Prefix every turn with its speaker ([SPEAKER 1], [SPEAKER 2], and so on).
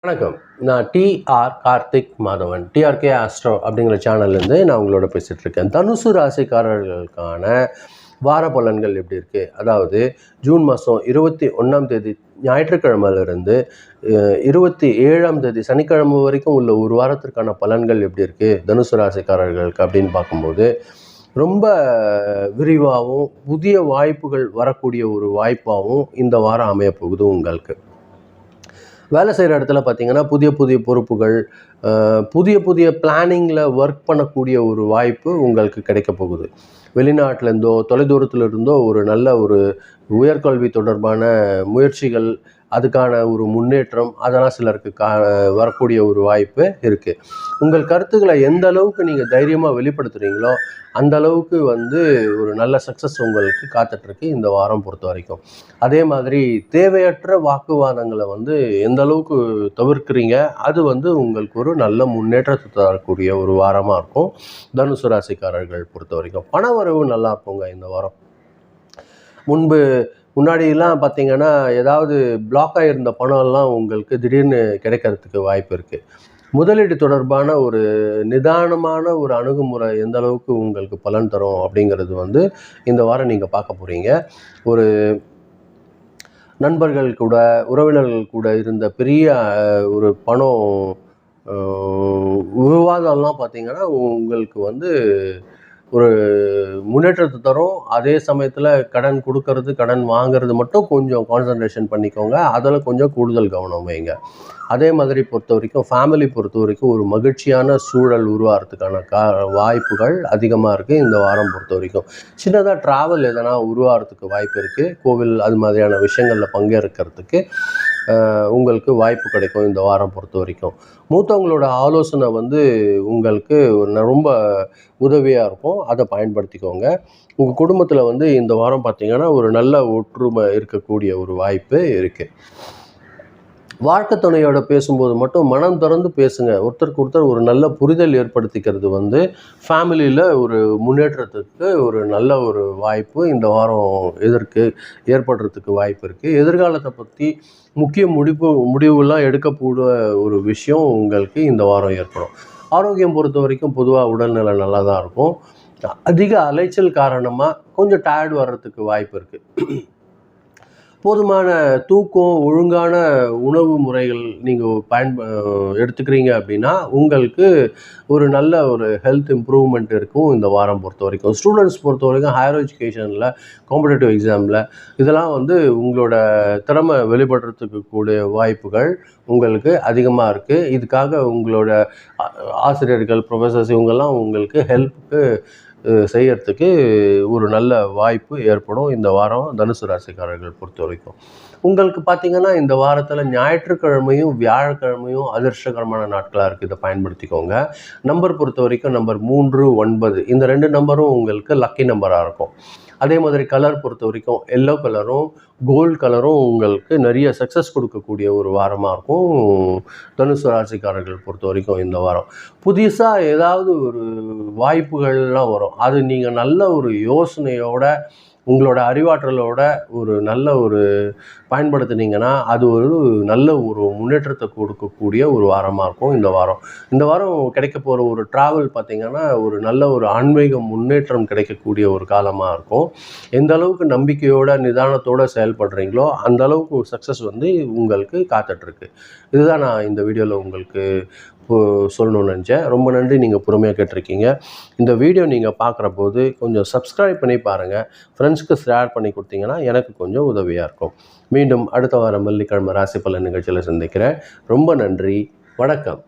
[SPEAKER 1] வணக்கம். நான் Karthik Madhavan, TRK astro அப்படிங்கிற சேனல்லேருந்து நான் உங்களோட பேசிகிட்டு இருக்கேன். தனுசு ராசிக்காரர்களுக்கான வார பலன்கள் எப்படி இருக்குது? அதாவது ஜூன் மாதம் 21ஆம் தேதி ஞாயிற்றுக்கிழமையிலிருந்து 27ஆம் தேதி சனிக்கிழமை வரைக்கும் உள்ள ஒரு வாரத்திற்கான பலன்கள் எப்படி இருக்குது தனுசு ராசிக்காரர்களுக்கு அப்படின்னு பார்க்கும்போது, ரொம்ப விரிவாகவும் புதிய வாய்ப்புகள் வரக்கூடிய ஒரு வாய்ப்பாகவும் இந்த வாரம் அமையப்போகுது. உங்களுக்கு வேலை செய்கிற இடத்துல பார்த்திங்கன்னா புதிய புதிய பொறுப்புகள், புதிய பிளானிங்கில் ஒர்க் பண்ணக்கூடிய ஒரு வாய்ப்பு உங்களுக்கு கிடைக்க போகுது. வெளிநாட்டிலேருந்தோ தொலைதூரத்தில் இருந்தோ ஒரு நல்ல ஒரு உயர்கல்வி தொடர்பான முயற்சிகள், அதுக்கான ஒரு முன்னேற்றம் அதெல்லாம் சிலருக்கு வரக்கூடிய ஒரு வாய்ப்பு இருக்குது. உங்கள் கருத்துக்களை எந்த அளவுக்கு நீங்கள் தைரியமாக வெளிப்படுத்துகிறீங்களோ அந்த அளவுக்கு ஒரு நல்ல சக்ஸஸ் உங்களுக்கு காத்துட்ருக்கு இந்த வாரம் பொறுத்த வரைக்கும். அதே மாதிரி தேவையற்ற வாக்குவாதங்களை எந்த அளவுக்கு தவிர்க்கிறீங்க அது உங்களுக்கு ஒரு நல்ல முன்னேற்றத்தை தரக்கூடிய ஒரு வாரமாக இருக்கும் தனுசு ராசிக்காரர்கள் பொறுத்த வரைக்கும். பண வரவு நல்லா இருக்குங்க இந்த வாரம். முன்னாடியெல்லாம் பார்த்திங்கன்னா ஏதாவது பிளாக் ஆகியிருந்த பணம்லாம் உங்களுக்கு திடீர்னு கிடைக்கிறதுக்கு வாய்ப்பு இருக்குது. முதலீடு தொடர்பான ஒரு நிதானமான ஒரு அணுகுமுறை எந்த அளவுக்கு உங்களுக்கு பலன் தரும் அப்படிங்கிறது இந்த வாரம் நீங்கள் பார்க்க போகிறீங்க. ஒரு நண்பர்கள் கூட உறவினர்கள் கூட இருந்த பெரிய ஒரு பணம் விவாதம்லாம் பார்த்திங்கன்னா உங்களுக்கு ஒரு முன்னேற்றத்தை தரும். அதே சமயத்தில் கடன் கொடுக்கறது கடன் வாங்கிறது மட்டும் கொஞ்சம் கான்சன்ட்ரேஷன் பண்ணிக்கோங்க, அதில் கொஞ்சம் கூடுதல் கவனம் வைங்க. அதே மாதிரி பொறுத்த வரைக்கும் ஃபேமிலி பொறுத்த வரைக்கும் ஒரு மகிழ்ச்சியான சூழல் உருவாகிறதுக்கான வாய்ப்புகள் அதிகமாக இருக்குது இந்த வாரம் பொறுத்த வரைக்கும். சின்னதாக ட்ராவல் எதனா உருவாகிறதுக்கு வாய்ப்பு இருக்குது. கோவில் அது மாதிரியான விஷயங்களில் பங்கேற்கிறதுக்கு உங்களுக்கு வாய்ப்பு கிடைக்கும் இந்த வாரம் பொறுத்த வரைக்கும். மூத்தவங்களோட ஆலோசனை உங்களுக்கு ரொம்ப உதவியாக இருக்கும், அதை பயன்படுத்திக்கோங்க. உங்கள் குடும்பத்தில் இந்த வாரம் பார்த்திங்கன்னா ஒரு நல்ல ஒற்றுமை இருக்கக்கூடிய ஒரு வாய்ப்பு இருக்குது. வாழ்க்கை துணையோட பேசும்போது மட்டும் மனம் திறந்து பேசுங்க. ஒருத்தருக்கு ஒருத்தர் ஒரு நல்ல புரிதல் ஏற்படுத்திக்கிறது ஃபேமிலியில் ஒரு முன்னேற்றத்துக்கு ஒரு நல்ல ஒரு வாய்ப்பு இந்த வாரம் ஏற்படுறதுக்கு வாய்ப்பு இருக்குது. எதிர்காலத்தை பற்றி முக்கிய முடிவுலாம் எடுக்கக்கூடிய ஒரு விஷயம் உங்களுக்கு இந்த வாரம் ஏற்படும். ஆரோக்கியம் பொறுத்த வரைக்கும் பொதுவாக உடல்நிலை நல்லா தான் இருக்கும். அதிக அலைச்சல் காரணமாக கொஞ்சம் டயர்டு வர்றதுக்கு வாய்ப்பு இருக்குது. போதுமான தூக்கம், ஒழுங்கான உணவு முறைகள் நீங்கள் எடுத்துக்கிறீங்க அப்படின்னா உங்களுக்கு ஒரு நல்ல ஒரு ஹெல்த் இம்ப்ரூவ்மெண்ட் இருக்கும் இந்த வாரம் பொறுத்த வரைக்கும். ஸ்டூடெண்ட்ஸ் பொறுத்த வரைக்கும் ஹையர் எஜுகேஷனில் காம்படேட்டிவ் எக்ஸாமில் இதெல்லாம் உங்களோட திறமை வெளிப்படுறதுக்கு கூடிய வாய்ப்புகள் உங்களுக்கு அதிகமாக இருக்குது. இதுக்காக உங்களோட ஆசிரியர்கள், ப்ரொஃபஸர்ஸ் இவங்கெல்லாம் உங்களுக்கு ஹெல்ப்புக்கு செய்யறதுக்கு ஒரு நல்ல வாய்ப்பு ஏற்படும் இந்த வாரம் தனுசு ராசிக்காரர்கள் பொறுத்த வரைக்கும். உங்களுக்கு பார்த்திங்கன்னா இந்த வாரத்தில் ஞாயிற்றுக்கிழமையும் வியாழக்கிழமையும் அதிர்ஷ்டகரமான நாட்களாக இருக்குது, இதை பயன்படுத்திக்கோங்க. நம்பர் பொறுத்த வரைக்கும் நம்பர் 3, 9 இந்த 2 நம்பரும் உங்களுக்கு லக்கி நம்பராக இருக்கும். அதே மாதிரி கலர் பொறுத்த வரைக்கும் எல்லோ கலரும் கோல்டு கலரும் உங்களுக்கு நிறைய சக்ஸஸ் கொடுக்கக்கூடிய ஒரு வாரமாக இருக்கும் தனுசு ராசிக்காரர்கள் பொறுத்த வரைக்கும் இந்த வாரம். புதுசாக ஏதாவது ஒரு வாய்ப்புகள்லாம் வரும், அது நீங்கள் நல்ல ஒரு யோசனையோட உங்களோட அறிவாற்றலோட ஒரு நல்ல ஒரு பயன்படுத்தினீங்கன்னா அது ஒரு நல்ல ஒரு முன்னேற்றத்தை கொடுக்கக்கூடிய ஒரு வாரமாக இருக்கும் இந்த வாரம். இந்த வாரம் கிடைக்க போகிற ஒரு ட்ராவல் பார்த்திங்கன்னா ஒரு நல்ல ஒரு ஆன்மீக முன்னேற்றம் கிடைக்கக்கூடிய ஒரு காலமாக இருக்கும். எந்த அளவுக்கு நம்பிக்கையோட நிதானத்தோடு செயல்படுறீங்களோ அந்த அளவுக்கு சக்ஸஸ் உங்களுக்கு காத்துட்ருக்கு. இதுதான் நான் இந்த வீடியோவில் உங்களுக்கு சொல்லணும்னு நினச்சேன். ரொம்ப நன்றி, நீங்கள் பொறுமையாக கேட்டிருக்கீங்க. இந்த வீடியோ நீங்கள் பார்க்குற போது கொஞ்சம் சப்ஸ்கிரைப் பண்ணி பாருங்கள், ஃப்ரெண்ட்ஸ்க்கு ஷேர் பண்ணி கொடுத்தீங்கன்னா எனக்கு கொஞ்சம் உதவியாக இருக்கும். மீண்டும் அடுத்த வாரம் வெள்ளிக்கிழமை ராசி பலன் நிகழ்ச்சியில் சந்திக்கிறேன். ரொம்ப நன்றி, வணக்கம்.